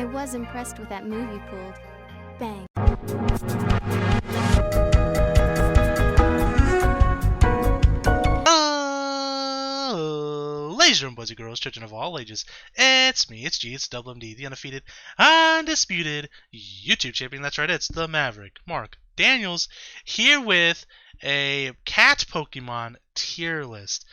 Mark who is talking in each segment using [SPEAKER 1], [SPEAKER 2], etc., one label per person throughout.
[SPEAKER 1] I was impressed with that move you pulled. Bang.
[SPEAKER 2] Ladies and boys and girls, children of all ages, it's me, it's G, it's Double MD, the undefeated, undisputed YouTube champion. That's right, it's the Maverick, Mark Daniels, here with a cat Pokemon tier list.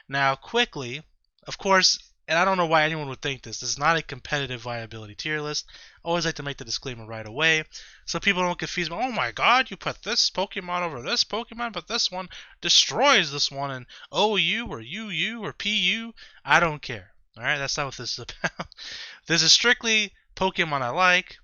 [SPEAKER 2] Now, quickly, of course, and I don't know why anyone would think this is not a competitive viability tier list. I always like to make the disclaimer right away so people don't confuse me. Oh my god, you put this Pokemon over this Pokemon, but this one destroys this one, and OU or UU or PU. I don't care. Alright, that's not what this is about. This is strictly Pokemon I like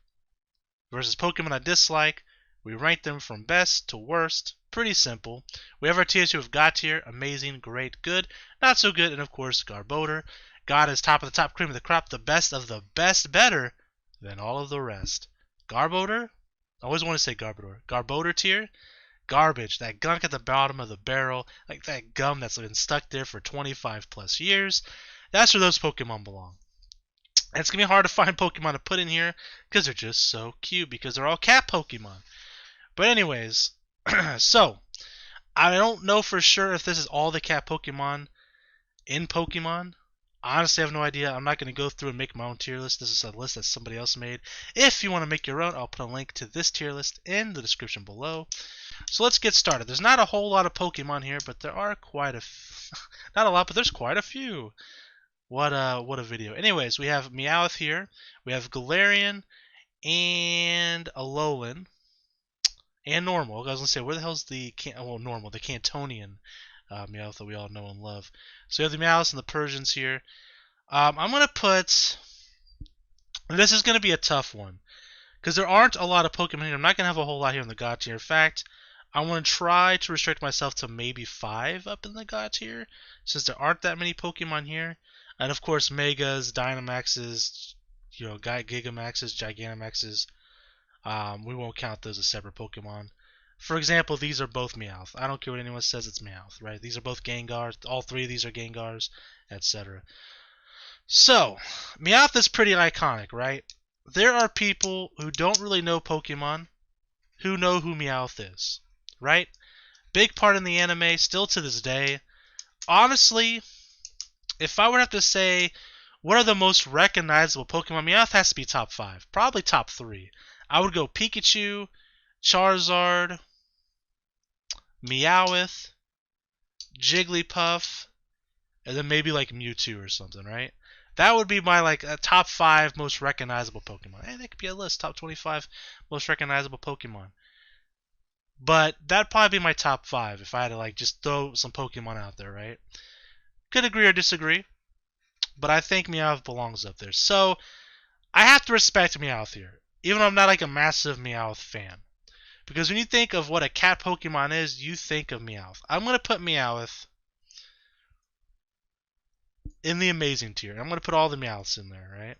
[SPEAKER 2] versus Pokemon I dislike. We rank them from best to worst. Pretty simple. We have our tiers who have God tier, amazing, great, good, not so good, and of course Garbodor. God is top of the top, cream of the crop, the best of the best, better than all of the rest. Garbodor, I always want to say Garbodor. Garbodor tier, garbage. That gunk at the bottom of the barrel, like that gum that's been stuck there for 25 plus years. That's where those Pokemon belong. And it's going to be hard to find Pokemon to put in here because they're just so cute, because they're all cat Pokemon. But anyways, so I don't know for sure if this is all the cat Pokemon in Pokemon. Honestly, I have no idea. I'm not going to go through and make my own tier list. This is a list that somebody else made. If you want to make your own, I'll put a link to this tier list in the description below. So let's get started. There's not a whole lot of Pokemon here, but there are quite a not a lot, but there's quite a few. What a video. Anyways, we have Meowth here. We have Galarian and Alolan and normal. I was going to say, where the hell's the normal, the Cantonian Meowth that we all know and love. So you have the Meowths and the Persians here. I'm going to put... This is going to be a tough one, because there aren't a lot of Pokemon here. I'm not going to have a whole lot here in the God tier. In fact, I want to try to restrict myself to maybe 5 up in the God tier, since there aren't that many Pokemon here. And of course, Megas, Dynamaxes, Gigamaxes, Gigantamaxes. We won't count those as separate Pokemon. For example, these are both Meowth. I don't care what anyone says, it's Meowth, right? These are both Gengars. All 3 of these are Gengars, etc. So, Meowth is pretty iconic, right? There are people who don't really know Pokemon who know who Meowth is, right? Big part in the anime, still to this day. Honestly, if I would have to say what are the most recognizable Pokemon, Meowth has to be top 5. Probably top 3. I would go Pikachu, Charizard, Meowth, Jigglypuff, and then maybe like Mewtwo or something, right? That would be my top 5 most recognizable Pokemon. Hey, that could be a list, top 25 most recognizable Pokemon. But that'd probably be my top 5 if I had to just throw some Pokemon out there, right? Could agree or disagree, but I think Meowth belongs up there. So I have to respect Meowth here, even though I'm not a massive Meowth fan. Because when you think of what a cat Pokemon is, you think of Meowth. I'm going to put Meowth in the amazing tier. I'm going to put all the Meowths in there,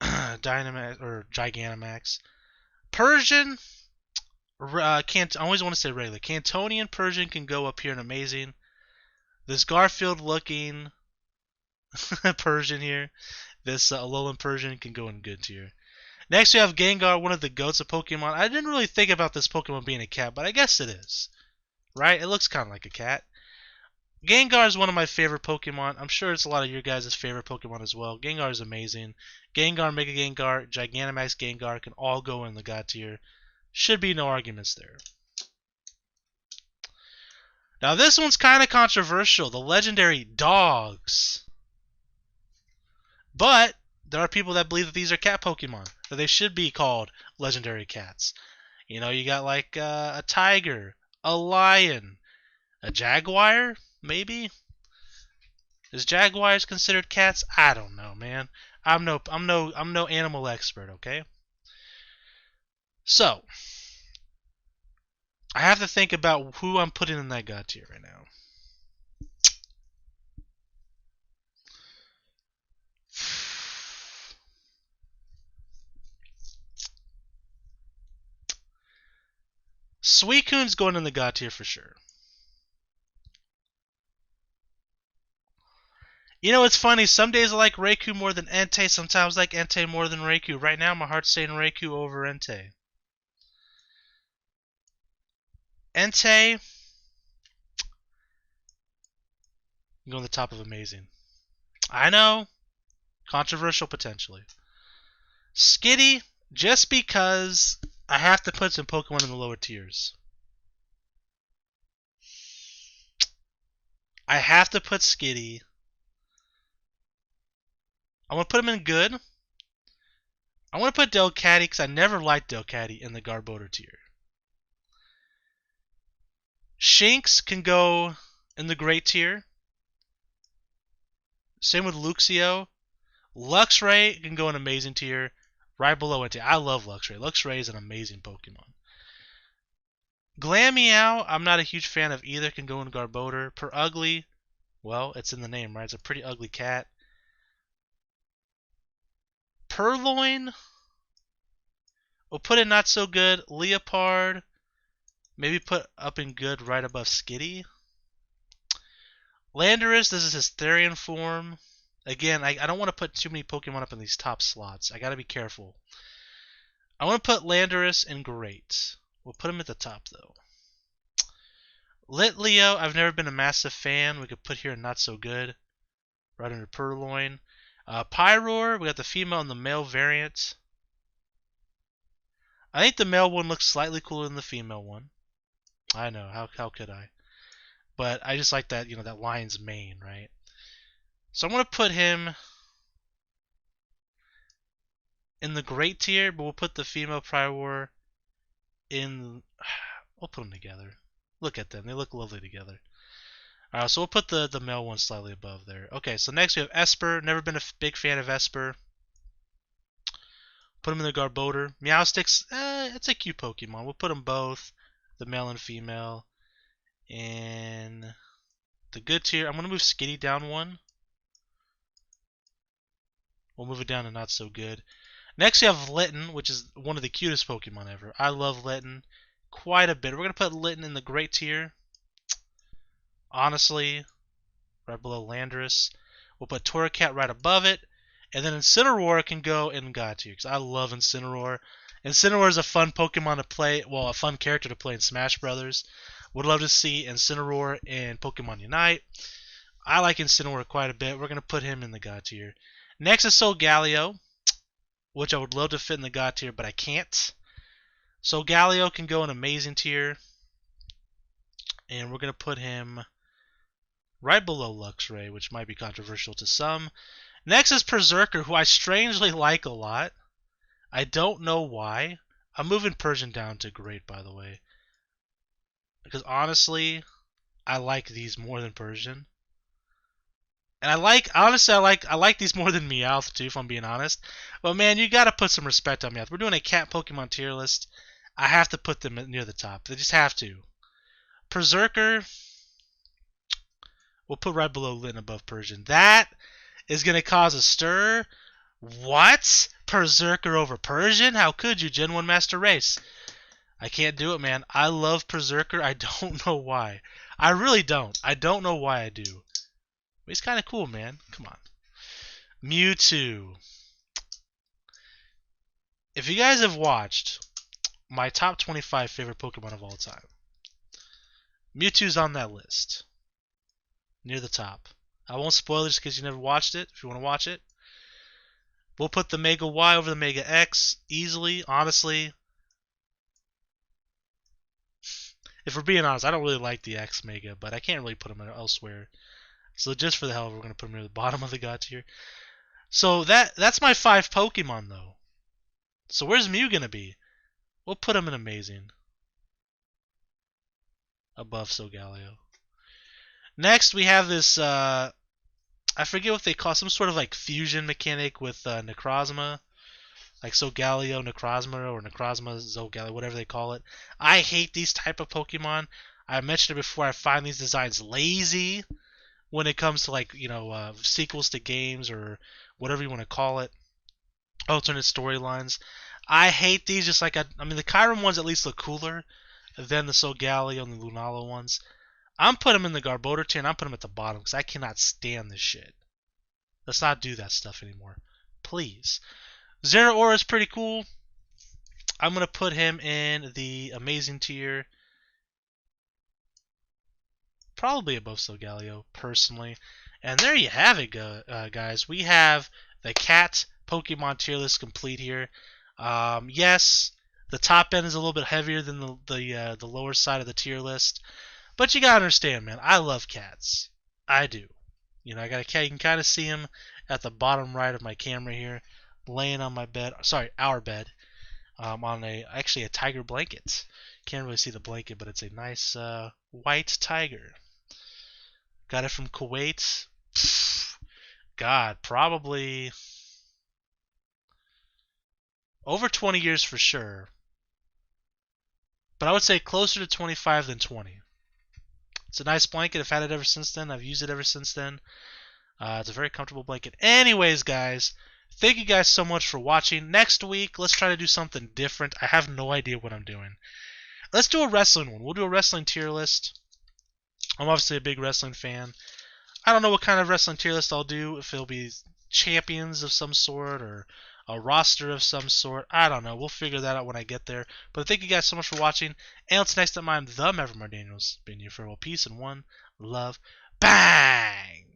[SPEAKER 2] right? Dynamax or Gigantamax. Persian, I always want to say regular. Cantonian Persian can go up here in amazing. This Garfield looking Persian here. This Alolan Persian can go in good tier. Next we have Gengar, one of the goats of Pokemon. I didn't really think about this Pokemon being a cat, but I guess it is. Right? It looks kind of like a cat. Gengar is one of my favorite Pokemon. I'm sure it's a lot of your guys' favorite Pokemon as well. Gengar is amazing. Gengar, Mega Gengar, Gigantamax Gengar can all go in the God tier. Should be no arguments there. Now this one's kind of controversial. The legendary dogs. But there are people that believe that these are cat Pokemon, that they should be called legendary cats. You know, you got a tiger, a lion, a jaguar, maybe. Is jaguars considered cats? I don't know, man. I'm no animal expert, okay? So, I have to think about who I'm putting in that God tier right now. Suicune's going in the God tier for sure. You know, it's funny. Some days I like Raikou more than Entei. Sometimes I like Entei more than Raikou. Right now, my heart's saying Raikou over Entei. Entei, I'm going to the top of amazing. I know, controversial potentially. Skitty, just because I have to put some Pokemon in the lower tiers. I have to put Skitty. I want to put him in good. I want to put Delcatty because I never liked Delcatty in the Garbodor tier. Shinx can go in the great tier. Same with Luxio. Luxray can go in amazing tier. Right below it. I love Luxray. Luxray is an amazing Pokemon. Glameow, I'm not a huge fan of either. Can go in Garbodor. Ugly, well, it's in the name, right? It's a pretty ugly cat. Purloin, we'll put in not so good. Leopard, maybe put up in good right above Skitty. Landorus, this is his Therian form. Again, I don't want to put too many Pokemon up in these top slots. I gotta be careful. I want to put Landorus in great. We'll put him at the top though. Litleo, I've never been a massive fan. We could put here not so good. Right under Purloin. Pyroar, we got the female and the male variant. I think the male one looks slightly cooler than the female one. I know, how could I? But I just like that, that lion's mane, right? So I'm going to put him in the great tier, but we'll put the female Pyroar in... We'll put them together. Look at them. They look lovely together. Alright, so we'll put the male one slightly above there. Okay, so next we have Esper. Never been a big fan of Esper. Put him in the Garbodor. Meowth, it's a cute Pokemon. We'll put them both, the male and female. And the good tier, I'm going to move Skitty down one. We'll move it down to not so good. Next we have Litten, which is one of the cutest Pokemon ever. I love Litten quite a bit. We're going to put Litten in the great tier. Honestly, right below Landorus. We'll put Torracat right above it. And then Incineroar can go in God tier, because I love Incineroar. Incineroar is a fun Pokemon to play, well, a fun character to play in Smash Brothers. Would love to see Incineroar in Pokemon Unite. I like Incineroar quite a bit. We're going to put him in the God tier. Next is Galio, which I would love to fit in the God tier, but I can't. Galio can go in amazing tier. And we're going to put him right below Luxray, which might be controversial to some. Next is Berserker, who I strangely like a lot. I don't know why. I'm moving Persian down to great, by the way. Because honestly, I like these more than Persian. And honestly, I like these more than Meowth too, if I'm being honest. But man, you gotta put some respect on Meowth. We're doing a cat Pokemon tier list. I have to put them near the top. They just have to. Berserker, we'll put right below Litten above Persian. That is going to cause a stir. What? Berserker over Persian? How could you, Gen 1 Master Race? I can't do it, man. I love Berserker. I don't know why. I really don't. I don't know why I do. But he's kind of cool, man. Come on. Mewtwo. If you guys have watched my top 25 favorite Pokemon of all time, Mewtwo's on that list. Near the top. I won't spoil it just because you never watched it. If you want to watch it, we'll put the Mega Y over the Mega X easily. Honestly, if we're being honest, I don't really like the X Mega, but I can't really put them elsewhere. So just for the hell of it, we're going to put them near the bottom of the God tier. So that's my 5 Pokemon, though. So where's Mew going to be? We'll put him in amazing. Above Galio. Next, we have this, I forget what they call it, some sort of like fusion mechanic with Necrozma. Like Galio, Necrozma, or Necrozma, Galio, whatever they call it. I hate these type of Pokemon. I mentioned it before, I find these designs lazy when it comes to like, sequels to games or whatever you want to call it. Alternate storylines. I hate these just like, the Kyurem ones at least look cooler than the Galio and the Lunala ones. I'm putting them in the Garbodor tier, and I'm putting them at the bottom because I cannot stand this shit. Let's not do that stuff anymore. Please. Zeraora is pretty cool. I'm going to put him in the amazing tier. Probably above Galio, personally. And there you have it, guys. We have the cat Pokemon tier list complete here. Yes, the top end is a little bit heavier than the lower side of the tier list. But you gotta understand, man, I love cats. I do. You know, I got a cat. You can kind of see him at the bottom right of my camera here, laying on my bed. Sorry, our bed. On actually a tiger blanket. Can't really see the blanket, but it's a nice white tiger. Got it from Kuwait. God, probably over 20 years for sure. But I would say closer to 25 than 20. It's a nice blanket. I've had it ever since then. I've used it ever since then. It's a very comfortable blanket. Anyways, guys, thank you guys so much for watching. Next week, let's try to do something different. I have no idea what I'm doing. Let's do a wrestling one. We'll do a wrestling tier list. I'm obviously a big wrestling fan. I don't know what kind of wrestling tier list I'll do. If it'll be champions of some sort or a roster of some sort. I don't know. We'll figure that out when I get there. But thank you guys so much for watching. And until next time, I'm the Maverick Daniels. Bidding you farewell, peace, and one love. Bang!